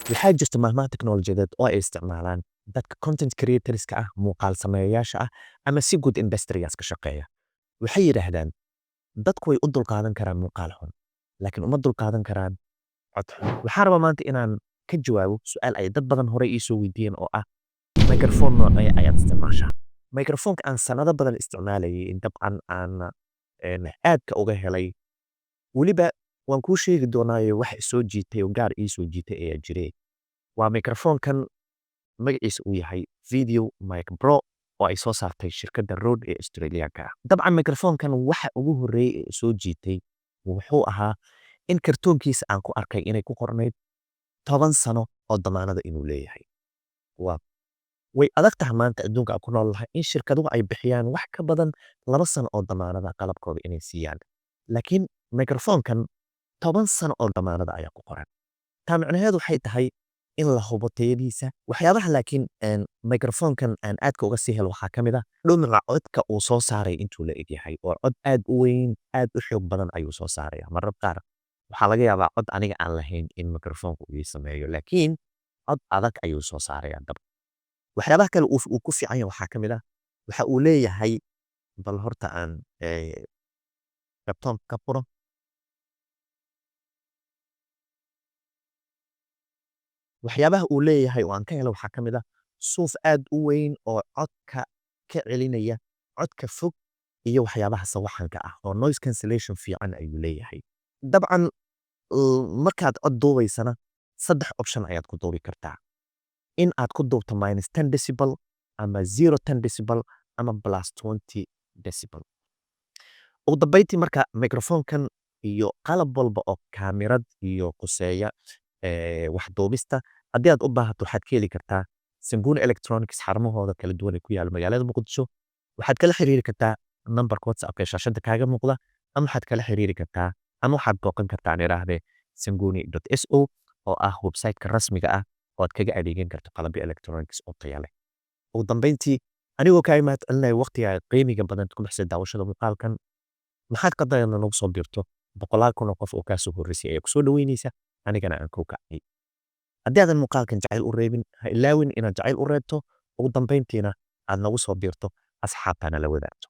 waxaa jirta maalmaha teknolojiyadeed oo ay isticmaalaan dadka content creatorska ah, muuqaal sameeyayaasha ah, ama si guud industrigas ka shaqeeya. Waxay yidhaahdaan dadku way u dulqaadan karaan muuqaal xun, laakiin uma dulqaadan karaan cod xun. Waxaan rabaa maanta inaan ka jawaabo su'aal ay dad badan horey ii soo weydiiyeen oo ah microphone noocee ayaad isticmaashaa? Microphone-ka aan sanado badan isticmaalayay dabcan aan aadka uga helay weliba waan kuu sheegi doonaayo wax i soo jiitay oo gaar ii soo jiitay ayaa jiray. Waa microphone-kan magaciisa uu yahay Video Mic Pro oo ay soo saartay shirkadda Rode ee Australian-ka ah. Dabcan microphone-kan waxa ugu horreeyay ee i soo jiitay wuxuu ahaa in kartoonkiisa aan ku arkay inay ku qornayd 10 sano oo damaanada inuu leeyahay. Way adag tahay maanta adduunka aan ku noolahay in shirkaduhu ay bixiyaan wax ka badan 2 sano oo damaanada qalabkooda inay siiyaan. Laakiin microphone-kan 10 sano oo damaanada ayaa ku qoran. Taa macnaheedu waxay tahay in la hubo tayadiisa. Waxyaabaha laakiin microphone-kan aan aadka uga sii helo waxaa ka mid ah dhumica codka uu soo saaray intuu la eg yahay oo cod aad u weyn, aad u xoog badan ayuu soo saaraya. Marar qaar waxaa laga yaabaa cod aniga aan lahayn in microphone-ku uu ii sameeyo, laakiin cod adag ayuu soo saaraya dab. Waxyaabaha kale uu ku fiican yahay waxaa ka mid ah waxa uu leeyahay bal horta aan laptop ka furo. Waxyaabaha uu leeyahay oo aan ka helo waxaa ka mid ah suuf aad u weyn oo codka ka celinaya codka fog iyo waxyaabaha sawaxanka ah oo noise cancellation fiican ayuu leeyahay. Dabcan markaad cod duubaysana 3 option ayaad ku duubi kartaa. In aad ku duubto -10 decibel ama 0.10 decibel ama +20 decibel. Ugu dambeyntii marka microphone-kan iyo qalab walba oo kaamirad iyo quseeya wax duubista haddii aad u baahato waxaad ka heli kartaa Sanguni Electronics xarumahooda kala duwan ee ku yaala magaalada Muqdisho. Waxaad kala xiriiri kartaa nambarka WhatsApp-ka ee shaashada kaaga muuqda ama waxaad kala xiriiri kartaa ama waxaad booqan kartaa aan iraahdee sanguni.so oo ah website-ka rasmiga ah oo aad kaga adeegan karto qalabyo electronics oo tayo leh. Ugu dambeyntii anigoo kaa mahad celinaya waqtiga qiimiga badan ku bixisay daawashada muuqaalkan. Maxaad qadayna nagu soo biirto 100,000 kun oo qof oo kaa soo horreysay ayaa ku soo dhaweynaysa anigana aan kuu kacay. Haddii aadan muuqaalkan jacayl u reebin ha ilaawin inaad jacayl u reebto ugu dambeyntiina aad nagu soo biirto asxaabtana la wadaagto.